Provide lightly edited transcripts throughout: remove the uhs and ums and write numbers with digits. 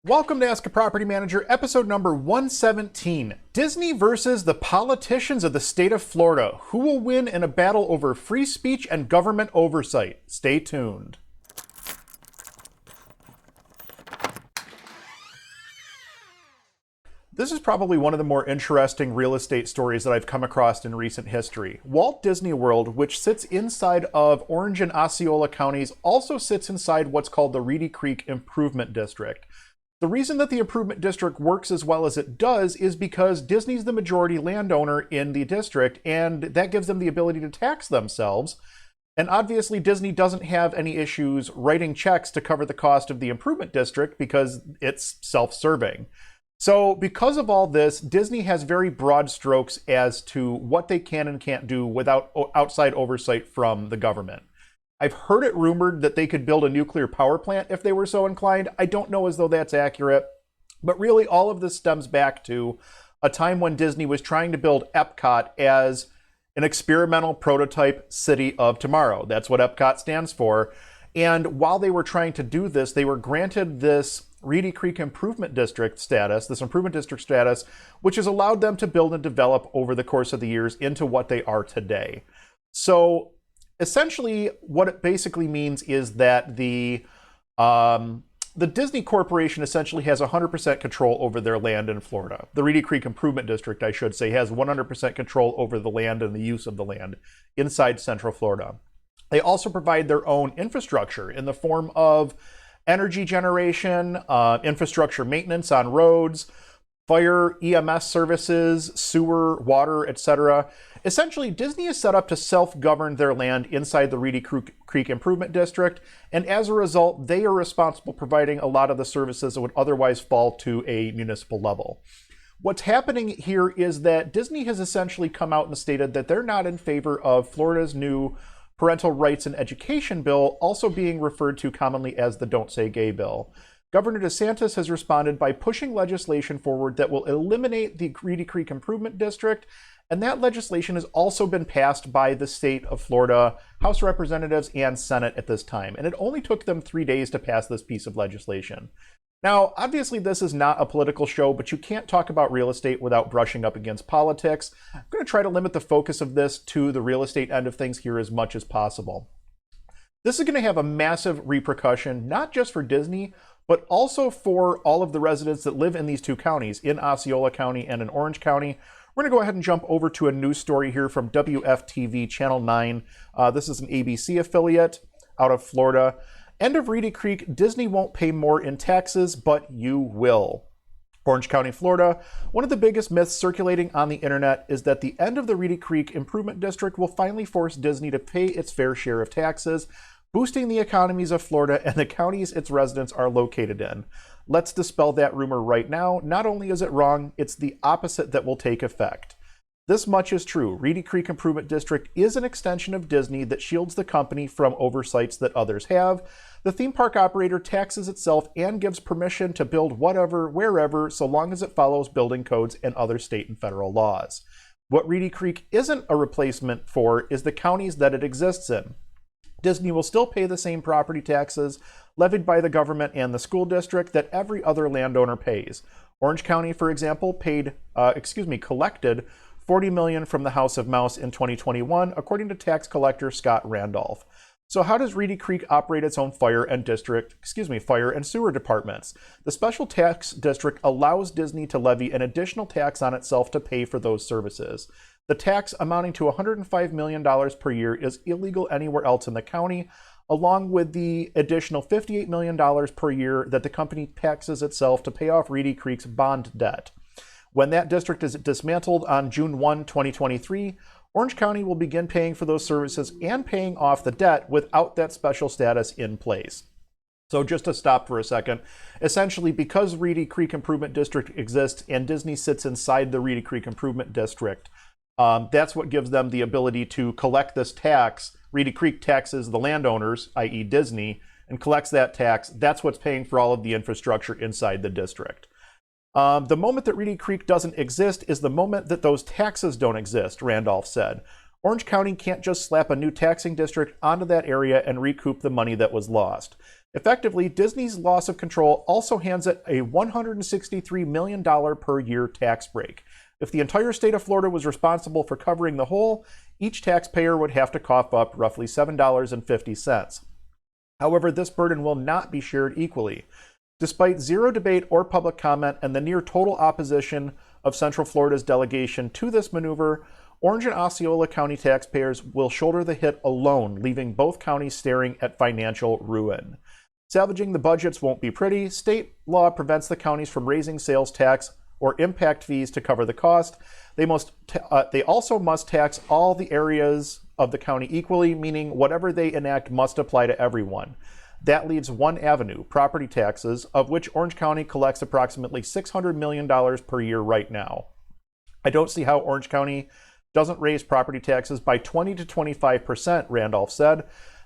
Welcome to Ask a Property Manager, episode number 117. Disney versus the politicians of the state of Florida. Who will win in a battle over free speech and government oversight? Stay tuned. This is probably one of the more interesting real estate stories that I've come across in recent history. Walt Disney World, which sits inside of Orange and Osceola counties, also sits inside what's called the Reedy Creek Improvement District. The reason that the improvement district works as well as it does is because Disney's the majority landowner in the district, and that gives them the ability to tax themselves. And obviously Disney doesn't have any issues writing checks to cover the cost of the improvement district because it's self-serving. So because of all this, Disney has very broad strokes as to what they can and can't do without outside oversight from the government. I've heard it rumored that they could build a nuclear power plant if they were so inclined. I don't know as though that's accurate, but really all of this stems back to a time when Disney was trying to build Epcot as an experimental prototype city of tomorrow. That's what Epcot stands for. And while they were trying to do this, they were granted this Reedy Creek Improvement District status, which has allowed them to build and develop over the course of the years into what they are today. So essentially, what it basically means is that the Disney Corporation essentially has 100% control over their land in Florida. The Reedy Creek Improvement District, I should say, has 100% control over the land and the use of the land inside Central Florida. They also provide their own infrastructure in the form of energy generation, infrastructure maintenance on roads, fire, EMS services, sewer, water, etc. Essentially, Disney is set up to self-govern their land inside the Reedy Creek Improvement District, and as a result, they are responsible for providing a lot of the services that would otherwise fall to a municipal level. What's happening here is that Disney has essentially come out and stated that they're not in favor of Florida's new Parental Rights and Education Bill, also being referred to commonly as the Don't Say Gay Bill. Governor DeSantis has responded by pushing legislation forward that will eliminate the Reedy Creek Improvement District, and that legislation has also been passed by the state of Florida House Representatives and Senate at this time, and it only took them 3 days to pass this piece of legislation. Now, obviously this is not a political show, but you can't talk about real estate without brushing up against politics. I'm going to try to limit the focus of this to the real estate end of things here as much as possible. This is going to have a massive repercussion, not just for Disney, but also for all of the residents that live in these two counties, in Osceola County and in Orange County. We're going to go ahead and jump over to a news story here from WFTV Channel 9. This is an ABC affiliate out of Florida. End of Reedy Creek, Disney won't pay more in taxes, but you will. Orange County, Florida. One of the biggest myths circulating on the internet is that the end of the Reedy Creek Improvement District will finally force Disney to pay its fair share of taxes, boosting the economies of Florida and the counties its residents are located in. Let's dispel that rumor right now. Not only is it wrong, it's the opposite that will take effect. This much is true. Reedy Creek Improvement District is an extension of Disney that shields the company from oversights that others have. The theme park operator taxes itself and gives permission to build whatever, wherever, so long as it follows building codes and other state and federal laws. What Reedy Creek isn't a replacement for is the counties that it exists in. Disney will still pay the same property taxes levied by the government and the school district that every other landowner pays. Orange County, for example, collected $40 million from the House of Mouse in 2021, according to tax collector Scott Randolph. So how does Reedy Creek operate its own fire and sewer departments? The special tax district allows Disney to levy an additional tax on itself to pay for those services. The tax, amounting to $105 million per year, is illegal anywhere else in the county, along with the additional $58 million per year that the company taxes itself to pay off Reedy Creek's bond debt. When that district is dismantled on June 1, 2023, Orange County will begin paying for those services and paying off the debt without that special status in place. So just to stop for a second, essentially because Reedy Creek Improvement District exists and Disney sits inside the Reedy Creek Improvement District, that's what gives them the ability to collect this tax. Reedy Creek taxes the landowners, i.e. Disney, and collects that tax. That's what's paying for all of the infrastructure inside the district. The moment that Reedy Creek doesn't exist is the moment that those taxes don't exist, Randolph said. Orange County can't just slap a new taxing district onto that area and recoup the money that was lost. Effectively, Disney's loss of control also hands it a $163 million per year tax break. If the entire state of Florida was responsible for covering the whole, each taxpayer would have to cough up roughly $7.50. However, this burden will not be shared equally. Despite zero debate or public comment and the near total opposition of Central Florida's delegation to this maneuver, Orange and Osceola County taxpayers will shoulder the hit alone, leaving both counties staring at financial ruin. Salvaging the budgets won't be pretty. State law prevents the counties from raising sales tax or impact fees to cover the cost. They also must tax all the areas of the county equally, meaning whatever they enact must apply to everyone. That leaves one avenue, property taxes, of which Orange County collects approximately $600 million per year right now. I don't see how Orange County doesn't raise property taxes by 20 to 25%, Randolph said.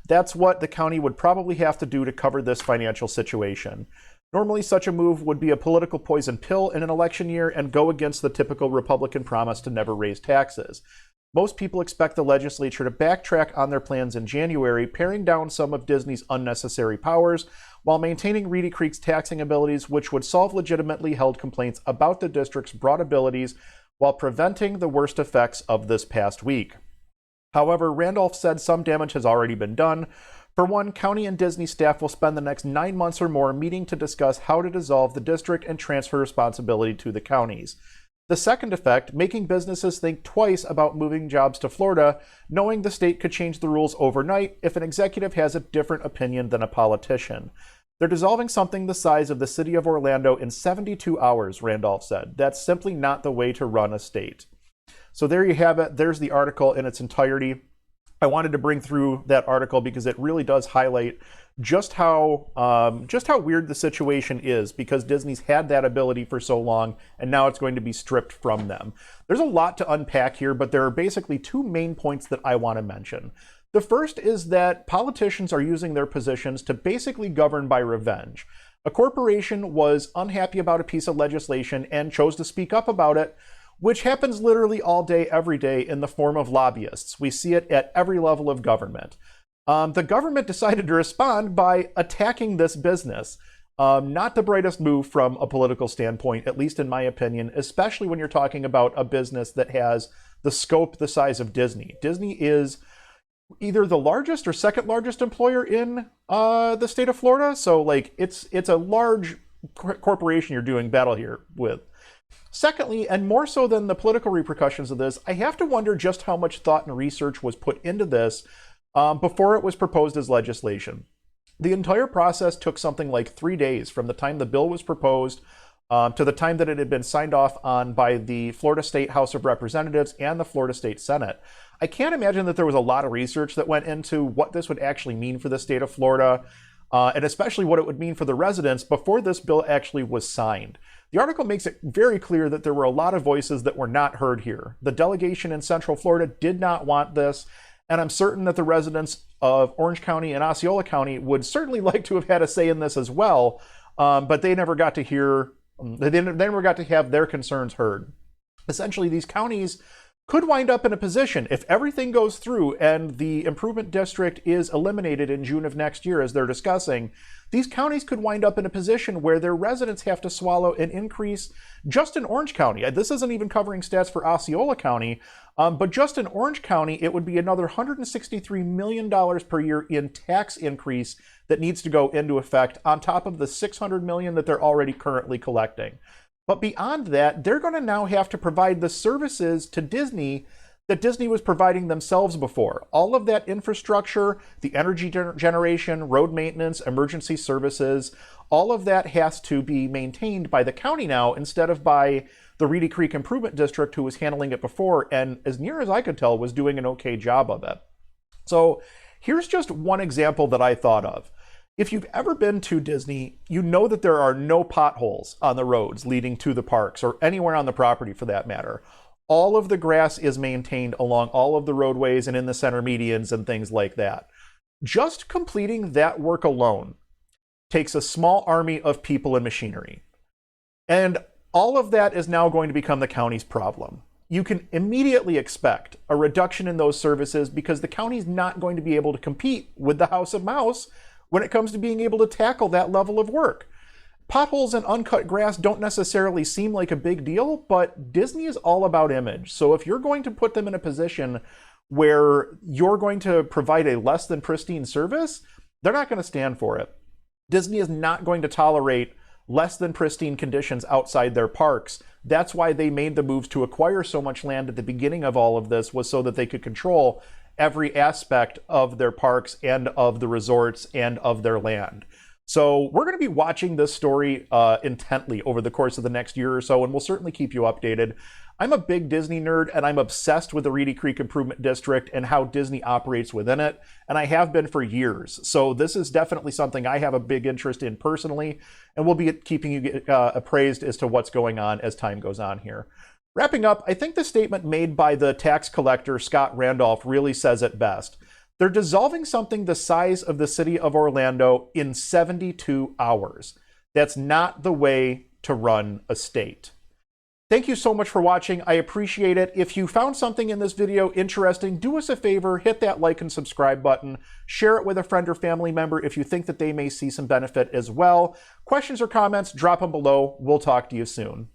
That's what the county would probably have to do to cover this financial situation. Normally, such a move would be a political poison pill in an election year and go against the typical Republican promise to never raise taxes. Most people expect the legislature to backtrack on their plans in January, paring down some of Disney's unnecessary powers while maintaining Reedy Creek's taxing abilities, which would solve legitimately held complaints about the district's broad abilities while preventing the worst effects of this past week. However, Randolph said some damage has already been done. For one, county and Disney staff will spend the next 9 months or more meeting to discuss how to dissolve the district and transfer responsibility to the counties. The second effect, making businesses think twice about moving jobs to Florida, knowing the state could change the rules overnight if an executive has a different opinion than a politician. They're dissolving something the size of the city of Orlando in 72 hours, Randolph said. That's simply not the way to run a state. So there you have it. There's the article in its entirety. I wanted to bring through that article because it really does highlight just how weird the situation is, because Disney's had that ability for so long and now it's going to be stripped from them. There's a lot to unpack here, but there are basically two main points that I want to mention. The first is that politicians are using their positions to basically govern by revenge. A corporation was unhappy about a piece of legislation and chose to speak up about it, which happens literally all day, every day in the form of lobbyists. We see it at every level of government. The government decided to respond by attacking this business. Not the brightest move from a political standpoint, at least in my opinion, especially when you're talking about a business that has the scope the size of Disney. Disney is either the largest or second largest employer in the state of Florida. So like it's a large corporation you're doing battle here with. Secondly, and more so than the political repercussions of this, I have to wonder just how much thought and research was put into this before it was proposed as legislation. The entire process took something like 3 days from the time the bill was proposed to the time that it had been signed off on by the Florida State House of Representatives and the Florida State Senate. I can't imagine that there was a lot of research that went into what this would actually mean for the state of Florida, and especially what it would mean for the residents before this bill actually was signed. The article makes it very clear that there were a lot of voices that were not heard here. The delegation in Central Florida did not want this, and I'm certain that the residents of Orange County and Osceola County would certainly like to have had a say in this as well, but they never got to have their concerns heard. Essentially, these counties could wind up in a position, if everything goes through and the improvement district is eliminated in June of next year, as they're discussing, these counties could wind up in a position where their residents have to swallow an increase just in Orange County. This isn't even covering stats for Osceola County, but just in Orange County, it would be another $163 million per year in tax increase that needs to go into effect on top of the $600 million that they're already currently collecting. But beyond that, they're going to now have to provide the services to Disney that Disney was providing themselves before. All of that infrastructure, the energy generation, road maintenance, emergency services, all of that has to be maintained by the county now instead of by the Reedy Creek Improvement District, who was handling it before, and as near as I could tell, was doing an okay job of it. So here's just one example that I thought of. If you've ever been to Disney, you know that there are no potholes on the roads leading to the parks or anywhere on the property for that matter. All of the grass is maintained along all of the roadways and in the center medians and things like that. Just completing that work alone takes a small army of people and machinery. And all of that is now going to become the county's problem. You can immediately expect a reduction in those services because the county's not going to be able to compete with the House of Mouse when it comes to being able to tackle that level of work. Potholes and uncut grass don't necessarily seem like a big deal, but Disney is all about image. So if you're going to put them in a position where you're going to provide a less than pristine service, they're not going to stand for it. Disney is not going to tolerate less than pristine conditions outside their parks. That's why they made the moves to acquire so much land at the beginning of all of this, was so that they could control every aspect of their parks and of the resorts and of their land. So we're going to be watching this story intently over the course of the next year or so, and we'll certainly keep you updated. I'm a big Disney nerd, and I'm obsessed with the Reedy Creek Improvement District and how Disney operates within it, and I have been for years. So this is definitely something I have a big interest in personally, and we'll be keeping you appraised as to what's going on as time goes on here. Wrapping up, I think the statement made by the tax collector, Scott Randolph, really says it best. They're dissolving something the size of the city of Orlando in 72 hours. That's not the way to run a state. Thank you so much for watching. I appreciate it. If you found something in this video interesting, do us a favor, hit that like and subscribe button. Share it with a friend or family member if you think that they may see some benefit as well. Questions or comments, drop them below. We'll talk to you soon.